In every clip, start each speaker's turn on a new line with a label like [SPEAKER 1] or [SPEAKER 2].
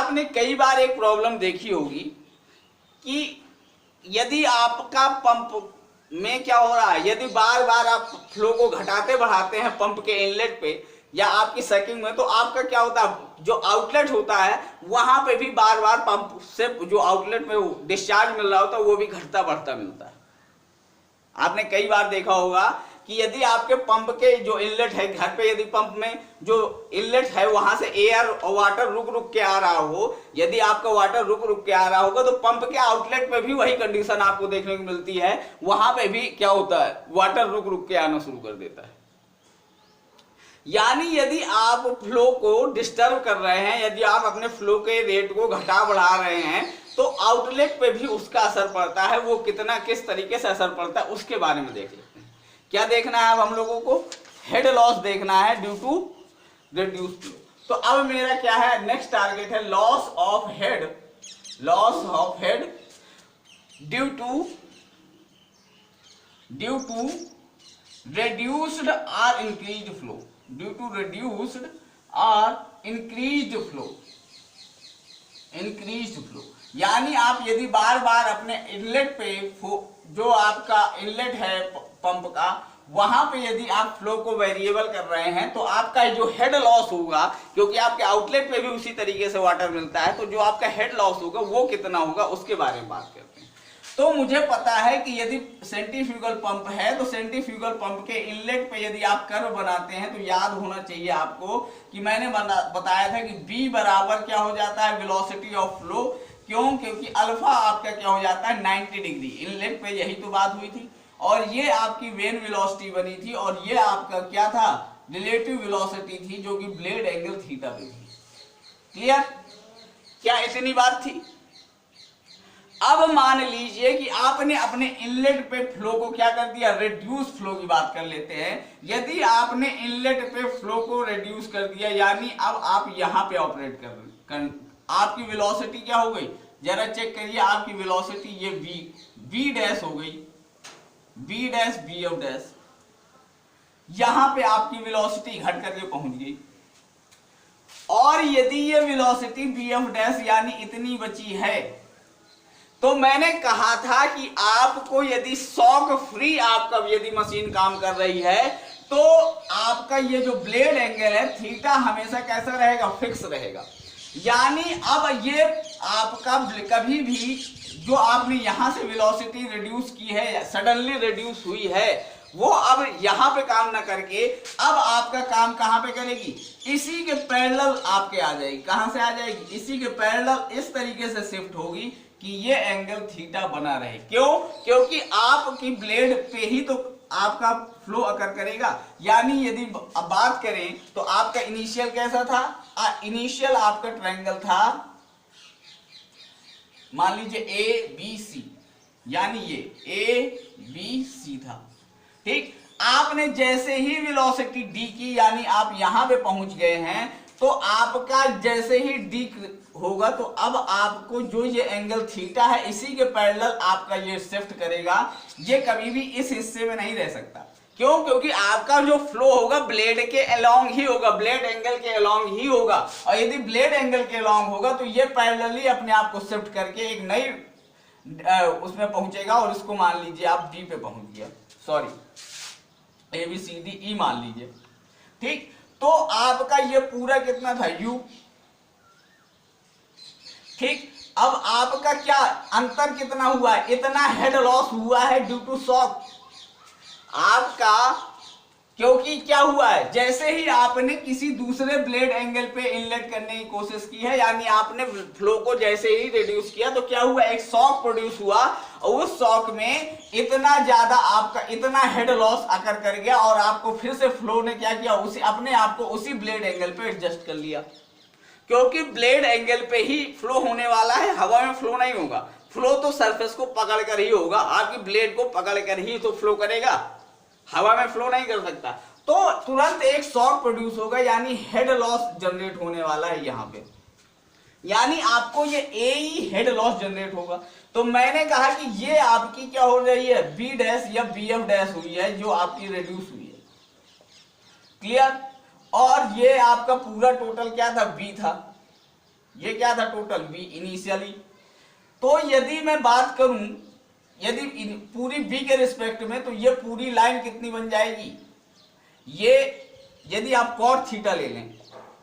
[SPEAKER 1] आपने कई बार एक प्रॉब्लम देखी होगी कि यदि आपका पंप में क्या हो रहा है, यदि बार बार आप फ्लो को घटाते बढ़ाते हैं पंप के इनलेट पे या आपकी सकिंग में, तो आपका क्या होता है, जो आउटलेट होता है वहां पे भी बार बार पंप से जो आउटलेट में डिस्चार्ज मिल रहा होता है वो भी घटता बढ़ता मिलता है। आपने कई बार देखा होगा कि यदि आपके पंप के जो इनलेट है घर पे, यदि पंप में जो इनलेट है वहां से एयर और वाटर रुक रुक के आ रहा हो, यदि आपका वाटर रुक रुक के आ रहा होगा तो पंप के आउटलेट पे भी वही कंडीशन आपको देखने को मिलती है, वहां पे भी क्या होता है, वाटर रुक रुक के आना शुरू कर देता है। यानी यदि आप फ्लो को डिस्टर्ब कर रहे हैं, यदि आप अपने फ्लो के रेट को घटा बढ़ा रहे हैं, तो आउटलेट पे भी उसका असर पड़ता है। वो कितना किस तरीके से असर पड़ता है उसके बारे में देख लेते हैं। क्या देखना है अब हम लोगों को, हेड लॉस देखना है ड्यू टू रिड्यूस फ्लो। तो अब मेरा क्या है, नेक्स्ट टारगेट है loss of head, loss of head due to reduced or increased flow, due to reduced or increased flow। यानी आप यदि बार बार अपने इनलेट पे, जो आपका इनलेट है पंप का, वहां पे यदि आप फ्लो को वेरिएबल कर रहे हैं तो आपका जो हेड लॉस होगा, क्योंकि आपके आउटलेट पे भी उसी तरीके से वाटर मिलता है, तो जो आपका हेड लॉस होगा वो कितना होगा उसके बारे में बात करते हैं। तो मुझे पता है कि यदि सेंट्रीफ्यूगल पंप है तो सेंट्रीफ्यूगल पंप के इनलेट पे यदि आप कर्व बनाते हैं तो याद होना चाहिए आपको कि मैंने बताया था कि B बराबर क्या हो जाता है, वेलोसिटी ऑफ फ्लो। क्यों? क्योंकि अल्फा आपका क्या हो जाता है 90 डिग्री। इनलेट पे यही तो बात हुई थी, और ये आपकी वेन वेलोसिटी बनी थी, और ये आपका क्या था, रिलेटिव वेलोसिटी थी, जो कि ब्लेड एंगल थीटा पे थी। क्लियर? क्या इतनी बात थी? अब मान लीजिए कि आपने अपने इनलेट पे फ्लो को क्या कर दिया, रिड्यूस फ्लो की बात कर लेते हैं। यदि आपने इनलेट पे फ्लो को रिड्यूस कर दिया, यानी अब आप यहां पे ऑपरेट कर आपकी वेलोसिटी क्या हो गई, जरा चेक करिए, आपकी वेलोसिटी ये v डैश हो गई, v dash b of dash, यहां पे आपकी वेलोसिटी घट करके पहुंच गई। और यदि ये वेलोसिटी b ऑफ डैश यानी इतनी बची है, तो मैंने कहा था कि आपको यदि शॉक फ्री आपका यदि मशीन काम कर रही है तो आपका ये जो ब्लेड एंगल है थीटा हमेशा कैसा रहेगा, फिक्स रहेगा। यानी अब ये आपका कभी भी जो आपने यहां से वेलोसिटी रिड्यूस की है, सडनली रिड्यूस हुई है, वो अब यहां पे काम ना करके अब आपका काम कहां पे करेगी, इसी के पैरेलल आपके आ जाएगी। कहां से आ जाएगी, इसी के पैरेलल इस तरीके से शिफ्ट होगी कि ये एंगल थीटा बना रहे। क्यों? क्योंकि आपकी ब्लेड पे ही तो आपका फ्लो अकर करेगा। यानी यदि अब बात करें तो आपका इनिशियल कैसा था, इनिशियल आपका ट्रायंगल था, मान लीजिए ए बी सी, यानी ये ए बी सी था, ठीक। आपने जैसे ही वेलोसिटी डी की, यानी आप यहां पे पहुंच गए हैं, तो आपका जैसे ही डी होगा तो अब आपको जो ये एंगल थीटा है इसी के पैरेलल आपका ये शिफ्ट करेगा। ये कभी भी इस हिस्से में नहीं रह सकता। क्यों? क्योंकि आपका जो फ्लो होगा ब्लेड के अलोंग ही होगा, ब्लेड एंगल के अलोंग ही होगा, और यदि ब्लेड एंगल के अलोंग होगा तो ये पैरेलली अपने आप को शिफ्ट करके एक नई उसमें पहुंचेगा, और इसको मान लीजिए आप डी पे पहुंच गया, sorry A B C D E मान लीजिए, ठीक। तो आपका ये पूरा कितना था, यू, ठीक। अब आपका क्या अंतर कितना हुआ है, इतना हेड लॉस हुआ है ड्यू टू शॉक आपका। क्योंकि क्या हुआ है, जैसे ही आपने किसी दूसरे ब्लेड एंगल पे इनलेट करने की कोशिश की है, यानी आपने फ्लो को जैसे ही रिड्यूस किया तो क्या हुआ, एक शॉक प्रोड्यूस हुआ, और उस शॉक में इतना ज्यादा आपका इतना हेड लॉस अकर कर गया, और आपको फिर से फ्लो ने क्या किया, उसी अपने आप को उसी ब्लेड एंगल पे एडजस्ट कर लिया। क्योंकि ब्लेड एंगल पे ही फ्लो होने वाला है, हवा में फ्लो नहीं होगा। फ्लो तो सरफेस को पकड़ कर ही होगा, आपकी ब्लेड को पकड़ कर ही तो फ्लो करेगा, हवा में फ्लो नहीं कर सकता। तो तुरंत एक शॉक प्रोड्यूस होगा, यानी हेड लॉस जनरेट होने वाला है यहां पे, यानी आपको ये ए ही हेड लॉस जनरेट होगा। तो मैंने कहा कि ये आपकी क्या हो रही है, बी डैश या बी एफ डैश हुई है, जो आपकी रिड्यूस हुई है। क्लियर? और ये आपका पूरा टोटल क्या था, बी था, ये क्या था टोटल v इनिशियली। तो यदि मैं बात करूं यदि पूरी v के रिस्पेक्ट में, तो ये पूरी लाइन कितनी बन जाएगी, ये यदि आप cot थीटा ले लें,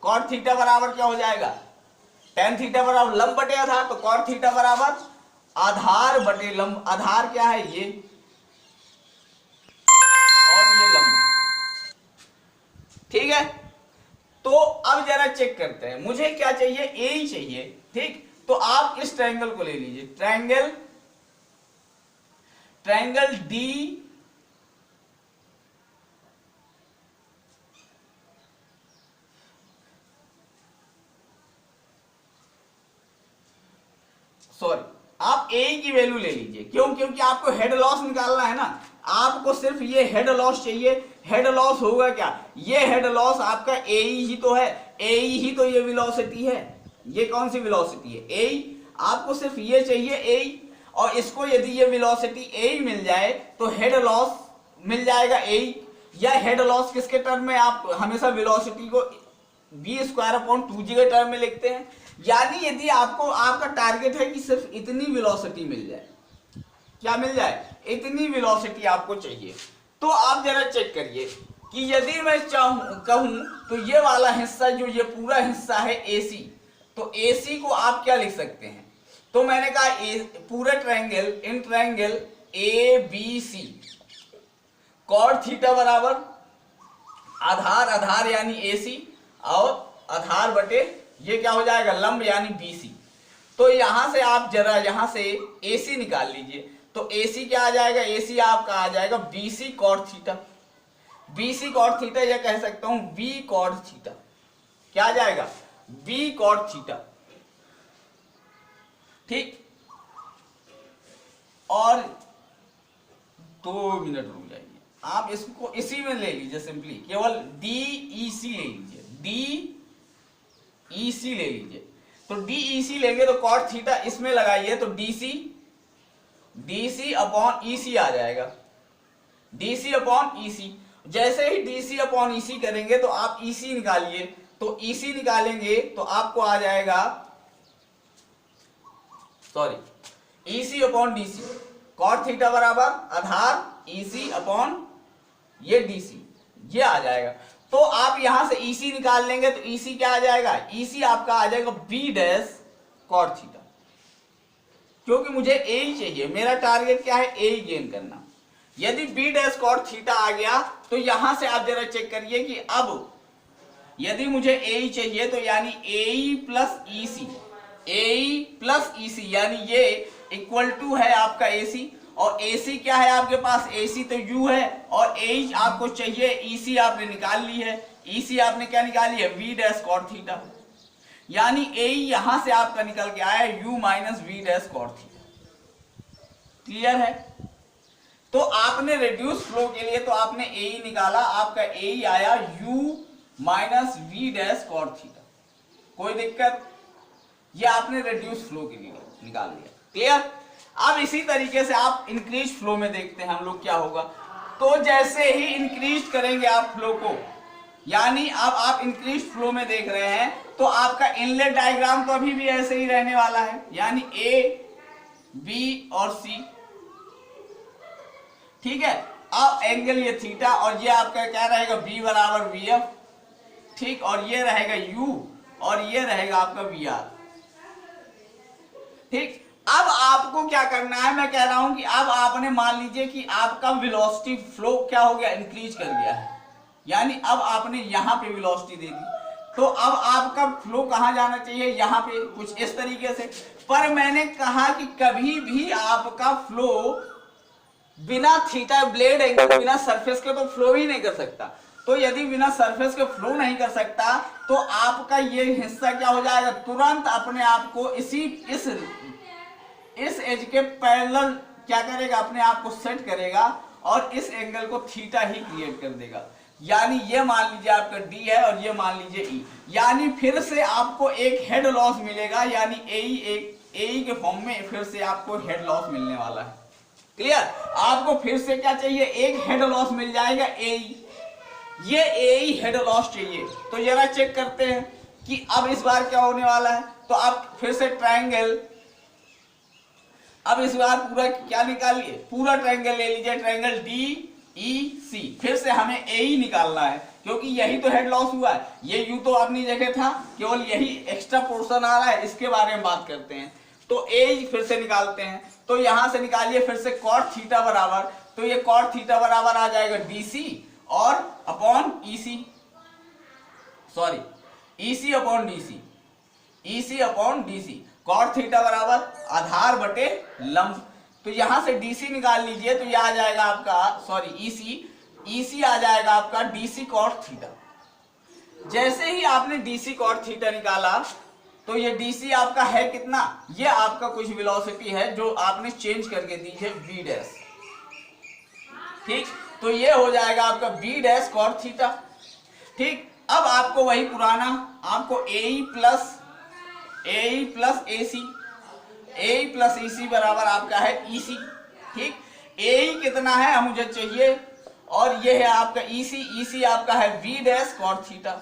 [SPEAKER 1] cot थीटा बराबर क्या हो जाएगा, tan थीटा बराबर लंब बटे आधार, तो cot थीटा बराबर आधार बटे लंब, आधार क्या है ये और ये लंब, ठीक है। तो अब जरा चेक करते हैं, मुझे क्या चाहिए, ए ही चाहिए, ठीक। तो आप इस ट्रायंगल को ले लीजिए, ट्रायंगल डी सॉरी आप ए की वैल्यू ले लीजिए, क्यों, क्योंकि आपको हेड लॉस निकालना है ना, आपको सिर्फ ये हेड लॉस चाहिए। हेड लॉस होगा क्या, ये हेड लॉस आपका ए ही तो है, ए ही तो ये वेलोसिटी है, ये कौन सी वेलोसिटी है, ए। आपको सिर्फ ये चाहिए ए, और इसको यदि ये वेलोसिटी ए मिल जाए तो हेड लॉस मिल जाएगा ए। या हेड लॉस किसके टर्म में, आप हमेशा वेलोसिटी को v²/2g के टर्म में लिखते हैं। यानी यदि आपको, आपका टारगेट है कि सिर्फ इतनी वेलोसिटी मिल जाए, क्या मिल जाए, इतनी वेलोसिटी आपको चाहिए। तो आप जरा चेक करिए कि यदि मैं कहूं तो ये वाला हिस्सा, जो ये पूरा हिस्सा है AC, तो AC को आप क्या लिख सकते हैं, तो मैंने कहा पूरा triangle, in triangle ABC cot theta बराबर आधार, आधार यानी AC और आधार बटे ये क्या हो जाएगा, लंब यानी BC। तो यहां से आप जरा यहां से AC निकाल लीजिए, तो AC क्या आ जाएगा, AC आपका आ जाएगा BC cot theta, BC cot theta, या कह सकता हूं V cot थीटा, क्या आ जाएगा, V cot थीटा, ठीक। और 2 मिनट रुक जाइए, आप इसको इसी में ले लीजिए, सिंपली केवल DEC ले लीजिए, DEC ले लीजिए। तो DEC लेंगे तो cot थीटा इसमें लगाइए, तो DC अपॉन EC आ जाएगा, DC अपॉन EC। जैसे ही DC अपॉन EC करेंगे तो आप EC निकालिए, तो EC निकालेंगे तो आपको आ जाएगा, sorry EC upon DC, cot theta बराबर आधार EC अपॉन ये DC, ये आ जाएगा। तो आप यहां से EC निकाल लेंगे तो EC क्या आ जाएगा, EC आपका आ जाएगा B डैश cot थीटा, क्योंकि मुझे A ही चाहिए, मेरा टारगेट क्या है, A ही गेन करना। यदि B डैश cot थीटा आ गया तो यहां से आप जरा चेक करिए कि अब यदि मुझे A ही चाहिए, तो यानी AE plus EC, AE plus EC यानी ये इक्वल टू है आपका AC, और AC क्या है आपके पास, AC तो U है, और H आपको चाहिए, EC आपने निकाल ली है, EC आपने क्या निकाली है, V डैश cot थीटा, यानी A यहां से आपका निकल के आया U minus V dash cot theta. Clear है। तो आपने रिड्यूस फ्लो के लिए तो आपने A निकाला, आपका A आया U minus V dash cot theta, कोई दिक्कत, ये आपने रिड्यूस फ्लो के लिए निकाल लिया। क्लियर। अब इसी तरीके से आप इंक्रीज फ्लो में देखते हैं हम लोग क्या होगा। तो जैसे ही इंक्रीज करेंगे आप फ्लो को, यानी अब आप इंक्रीज फ्लो में देख रहे हैं, तो आपका इनलेट डायग्राम तो अभी भी ऐसे ही रहने वाला है, यानी A, B और C, ठीक है। अब एंगल ये थीटा, और ये आपका क्या रहेगा, B बराबर VF, ठीक, और ये रहेगा U, और ये रहेगा आपका VR, ठीक। अब आपको क्या करना है, मैं कह रहा हूं कि अब आपने मान लीजिए कि आपका वेलोसिटी फ्लो क्या हो गया, इंक्रीज कर गया है, यानी अब आपने यहां पे वेलोसिटी दे दी, तो अब आपका फ्लो कहां जाना चाहिए, यहां पे, कुछ इस तरीके से। पर मैंने कहा कि कभी भी आपका फ्लो बिना थीटा ब्लेड एंगल, बिना सरफेस के तो फ्लो ही नहीं कर सकता। तो यदि बिना सरफेस के फ्लो नहीं कर सकता, तो आपका ये हिस्सा क्या हो जाएगा, तुरंत अपने आप को इस एज के पैरेलल क्या करेगा, अपने आप को सेट करेगा, और इस एंगल को थीटा ही क्रिएट कर देगा। यानी ये मान लीजिए आपका D है, और ये मान लीजिए E, यानी फिर से आपको एक हेड लॉस मिलेगा, यानी AE के फॉर्म में फिर से आपको हेड लॉस मिलने वाला है। क्लियर। आपको फिर से क्या चाहिए, एक हेड लॉस मिल जाएगा AE, ये AE हेड लॉस चाहिए। तो जरा चेक करते हैं कि अब इस बार क्या होने वाला है। तो आप फिर से ट्रायंगल, अब इस बार पूरा क्या निकालिए, पूरा ट्रायंगल ले लीजिए, ट्रायंगल DEC। फिर से हमें AE निकालना है क्योंकि यही तो हेड लॉस हुआ है। ये यू तो आपने जगह था, केवल यही एक्स्ट्रा पोर्शन आ रहा है, इसके बारे में बात करते हैं। तो AE फिर से निकालते हैं, तो यहां से निकालिए फिर से कॉट थीटा बराबर, तो ये कॉट थीटा बराबर आ जाएगा DC और upon EC, sorry EC upon DC, EC upon DC, cot theta बराबर आधार बटे लंब। तो यहां से DC निकाल लीजिए, तो यह आ जाएगा आपका, सॉरी EC आ जाएगा आपका DC कॉट थीटा। जैसे ही आपने DC कॉट थीटा निकाला तो ये DC आपका है कितना, ये आपका कुछ वेलोसिटी है जो आपने चेंज करके दी है V डैश, ठीक। तो ये हो जाएगा आपका V डैश कॉट थीटा, ठीक। अब आपको वही पुराना, आपको AE plus AE plus EC बराबर आपका है EC, ठीक। AE कितना है मुझे चाहिए, और ये है आपका EC आपका है V डैश कॉट थीटा,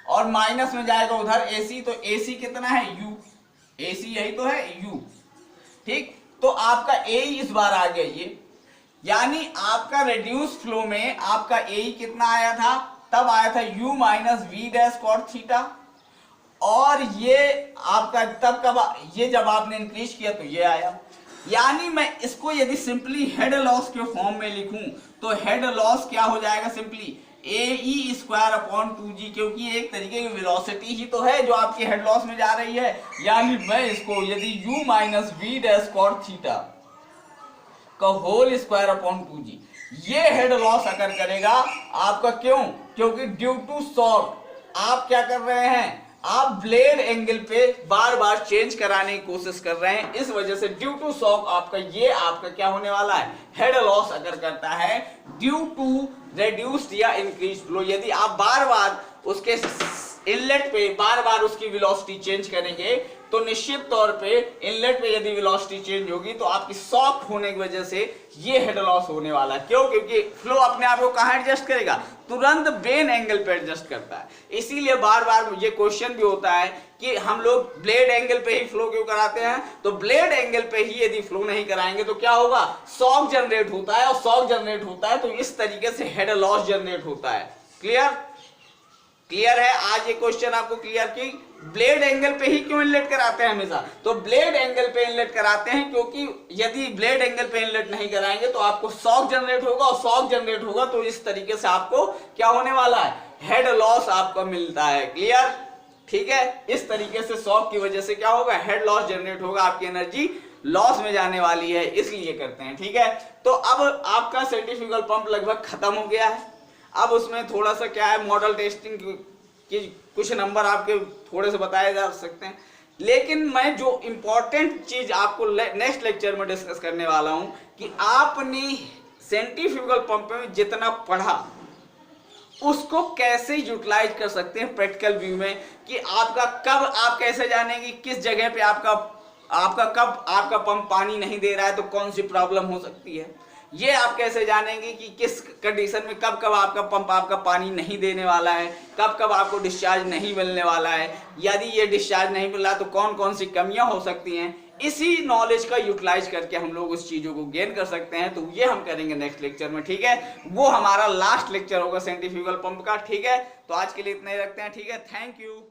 [SPEAKER 1] और माइनस में जाएगा उधर AC, तो AC कितना है U, AC यही तो है U, ठीक। तो आपका AE इस बार आ गया ये, यानी आपका रेड्यूस फ्लो में आपका AE कितना आया था, तब आया था U minus V dash cot theta, और ये आपका तब कब, ये जब आपने इंक्रीज किया तो ये आया। यानी मैं इसको यदि सिंपली हेड लॉस के फॉर्म में लिखूं तो हेड लॉस क्या हो जाएगा, simply AE square upon 2G, क्योंकि एक तरीके की वेलोसिटी ही तो है जो आपकी हेड लॉस में जा रही है। यानी मैं इसको यदि U minus V dash cot theta का होल स्क्वायर अपॉन 2G, ये हेड लॉस अकर करेगा आपका, क्यों, क्योंकि ड्यू टू शॉक आप क्या कर रहे हैं, आप ब्लेड एंगल पे बार बार चेंज कराने की कोशिश कर रहे हैं, इस वजह से ड्यू टू शॉक आपका ये आपका क्या होने वाला है, हेड लॉस अगर करता है ड्यू टू रेड्यूस्ड या इंक्रीज फ्लो। यदि आप बार बार उसके इनलेट पे बार बार उसकी वेलोसिटी चेंज करेंगे तो निश्चित तौर पे इनलेट पे यदि वेलोसिटी चेंज होगी तो आपकी शॉक होने की वजह से ये हेड लॉस होने वाला है। क्यों, क्योंकि फ्लो अपने आप को कहां एडजस्ट करेगा, तुरंत बेन एंगल पे एडजस्ट करता है। इसीलिए बार बार ये क्वेश्चन भी होता है कि हम लोग ब्लेड एंगल पे ही फ्लो क्यों कराते हैं, तो ब्लेड एंगल पे ही यदि फ्लो नहीं कराएंगे तो क्या होगा, शॉक जनरेट होता है, और शॉक जनरेट होता है तो इस तरीके से हेड लॉस जनरेट होता है। क्लियर है, आज ये क्वेश्चन आपको क्लियर की ब्लेड एंगल पे ही क्यों इनलेट कराते हैं हमेशा, तो ब्लेड एंगल पे इनलेट कराते हैं क्योंकि यदि ब्लेड एंगल पे इनलेट नहीं कराएंगे तो आपको शॉक जनरेट होगा, और शॉक जनरेट होगा तो इस तरीके से आपको क्या होने वाला है, हेड लॉस आपको मिलता है। क्लियर, ठीक है, इस तरीके से शॉक की वजह से क्या होगा, हेड लॉस जनरेट होगा, आपकी एनर्जी लॉस में जाने वाली है, इसलिए करते हैं। ठीक है, तो अब आपका सेंट्रीफ्यूगल पंप लगभग खत्म हो गया है। अब उसमें थोड़ा सा क्या है, मॉडल टेस्टिंग की कुछ नंबर आपके थोड़े से बताए जा सकते हैं, लेकिन मैं जो इम्पोर्टेंट चीज आपको नेक्स्ट लेक्चर में डिस्कस करने वाला हूं कि आपने सेंट्रीफ्यूगल पंप में जितना पढ़ा उसको कैसे यूटिलाइज कर सकते हैं प्रैक्टिकल व्यू में, कि आपका कब आप कैसे जानेंगे किस जगह पे आपका कब आपका पंप पानी नहीं दे रहा है तो कौन सी प्रॉब्लम हो सकती है, ये आप कैसे जानेंगे कि किस कंडीशन में कब कब आपका पंप आपका पानी नहीं देने वाला है, कब कब आपको डिस्चार्ज नहीं मिलने वाला है, यदि ये डिस्चार्ज नहीं मिल रहा तो कौन कौन सी कमियां हो सकती हैं। इसी नॉलेज का यूटिलाइज करके हम लोग उस चीज़ों को गेन कर सकते हैं, तो ये हम करेंगे नेक्स्ट लेक्चर में। ठीक है, वो हमारा लास्ट लेक्चर होगा सेंट्रीफ्यूगल पंप का। ठीक है, तो आज के लिए इतना ही रखते हैं। ठीक है, थैंक यू।